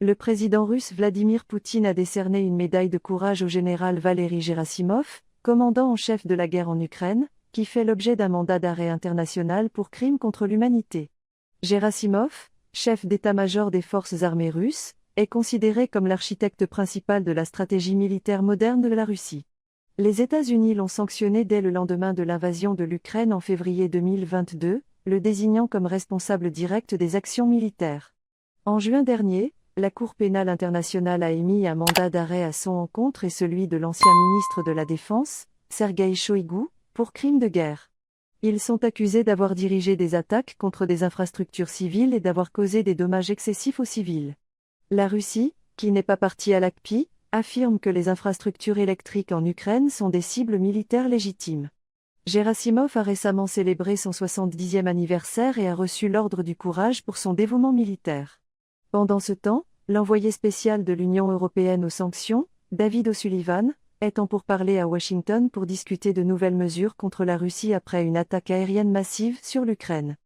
Le président russe Vladimir Poutine a décerné une médaille de courage au général Valery Gerasimov, commandant en chef de la guerre en Ukraine, qui fait l'objet d'un mandat d'arrêt international pour crimes contre l'humanité. Gerasimov, chef d'état-major des forces armées russes, est considéré comme l'architecte principal de la stratégie militaire moderne de la Russie. Les États-Unis l'ont sanctionné dès le lendemain de l'invasion de l'Ukraine en février 2022, le désignant comme responsable direct des actions militaires. En juin dernier, la Cour pénale internationale a émis un mandat d'arrêt à son encontre et celui de l'ancien ministre de la Défense, Sergueï Shoïgu, pour crimes de guerre. Ils sont accusés d'avoir dirigé des attaques contre des infrastructures civiles et d'avoir causé des dommages excessifs aux civils. La Russie, qui n'est pas partie à l'ACPI, affirme que les infrastructures électriques en Ukraine sont des cibles militaires légitimes. Gerasimov a récemment célébré son 70e anniversaire et a reçu l'Ordre du Courage pour son dévouement militaire. Pendant ce temps, l'envoyé spécial de l'Union européenne aux sanctions, David O'Sullivan, est en pourparlers à Washington pour discuter de nouvelles mesures contre la Russie après une attaque aérienne massive sur l'Ukraine.